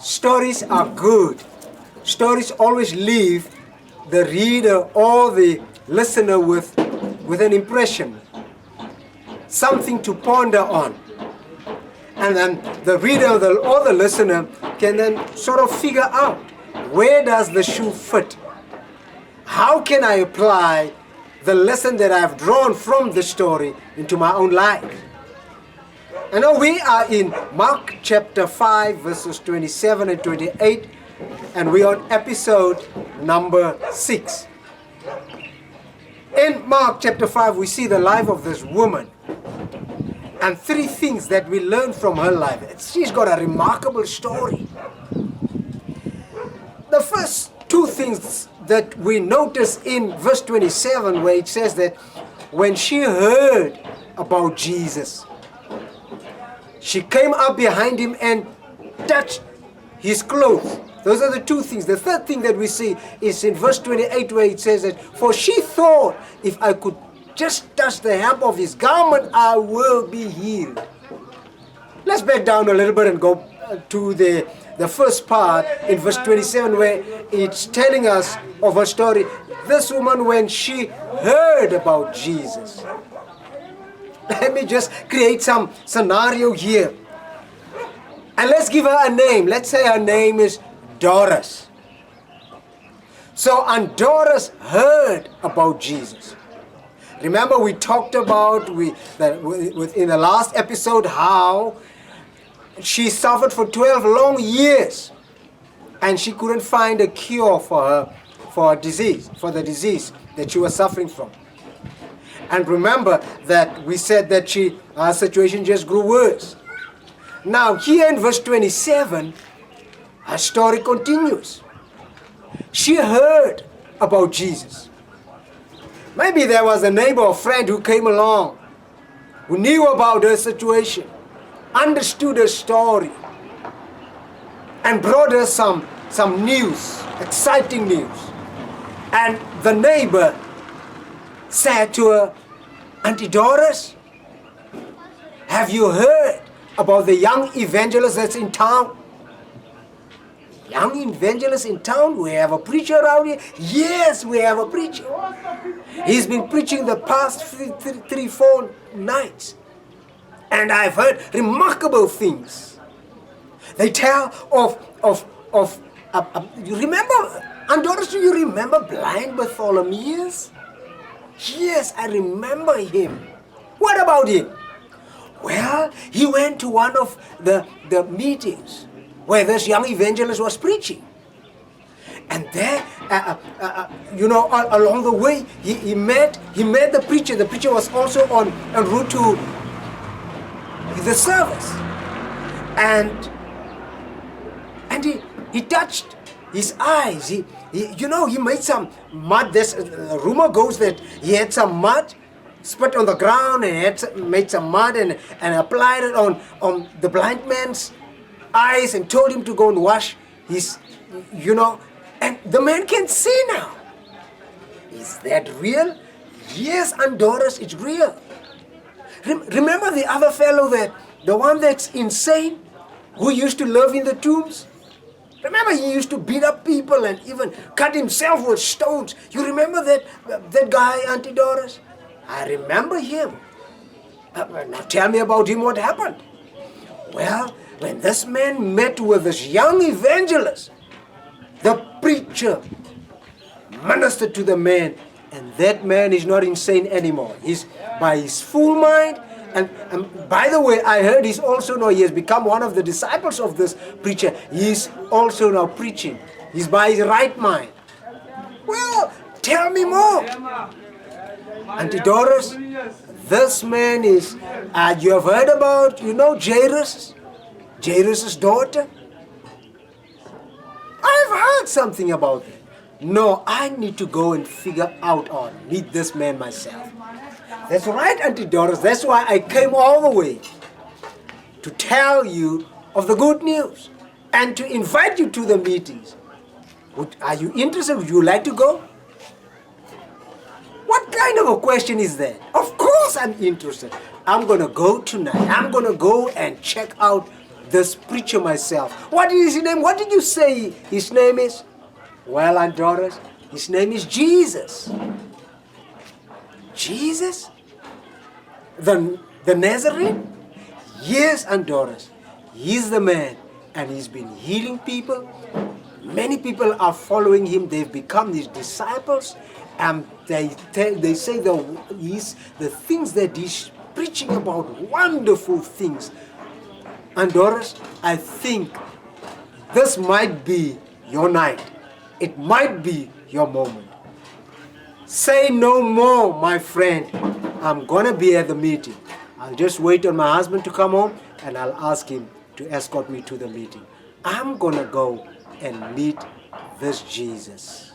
Stories are good. Stories always leave the reader or the listener with an impression, something to ponder on. And then the reader or the listener can then sort of figure out, where does the shoe fit? How can I apply the lesson that I've drawn from the story into my own life? I know we are in Mark chapter 5 verses 27 and 28, and we are on episode number 6. In Mark chapter 5 we see the life of this woman and 3 things that we learn from her life. She's got a remarkable story. The first 2 things that we notice in verse 27, where it says that when she heard about Jesus, she came up behind him and touched his clothes. Those are the 2 things. The third thing that we see is in verse 28, where it says that, for she thought, if I could just touch the hem of his garment, I will be healed. Let's back down a little bit and go to the first part in verse 27, where it's telling us of her story. This woman, when she heard about Jesus. Let me just create some scenario here. And let's give her a name. Let's say her name is Doris. So, and Doris heard about Jesus. Remember, we talked about in the last episode how she suffered for 12 long years and she couldn't find a cure for the disease that she was suffering from. And remember that we said that her situation just grew worse. Now here in verse 27, her story continues. She heard about Jesus. Maybe there was a neighbor or friend who came along, who knew about her situation, understood her story, and brought her some news, exciting news. And the neighbor said to her, Auntie Doris, have you heard about the young evangelist that's in town? Young evangelist in town? We have a preacher around here? Yes, we have a preacher. He's been preaching the past 3-4 nights. And I've heard remarkable things. They tell of you remember, Aunt Doris, do you remember blind Bartholomew? Yes, I remember him. What about him? Well, he went to one of the meetings where this young evangelist was preaching. And there, along the way, he met the preacher. The preacher was also en route to the service. And he touched his eyes. He made some mud. This rumor goes that he had some mud, spit on the ground, and made some mud and applied it on the blind man's eyes and told him to go and wash his, and the man can see now. Is that real? Yes, Aunt Doris, it's real. Remember the other fellow, the one that's insane, who used to live in the tombs? Remember, he used to beat up people and even cut himself with stones. You remember that guy, Auntie Doris? I remember him. Now tell me about him, what happened? Well, when this man met with this young evangelist, the preacher ministered to the man, and that man is not insane anymore. He's by his full mind. And by the way, I heard he has become one of the disciples of this preacher. He's also now preaching. He's by his right mind. Well, tell me more. Auntie Doris, this man is, you have heard about, Jairus' daughter? I've heard something about it. No, I need to go and figure out or meet this man myself. That's right, Auntie Doris. That's why I came all the way to tell you of the good news and to invite you to the meetings. Are you interested? Would you like to go? What kind of a question is that? Of course I'm interested. I'm going to go tonight. I'm going to go and check out this preacher myself. What is his name? What did you say his name is? Well, Aunt Doris, his name is Jesus. Jesus? The Nazarene? Yes, Aunt Doris. He's the man, and he's been healing people. Many people are following him. They've become his disciples, and they say the things that he's preaching about, wonderful things. And Doris, I think this might be your night. It might be your moment. Say no more, my friend. I'm gonna be at the meeting. I'll just wait on my husband to come home, and I'll ask him to escort me to the meeting. I'm gonna go and meet this Jesus.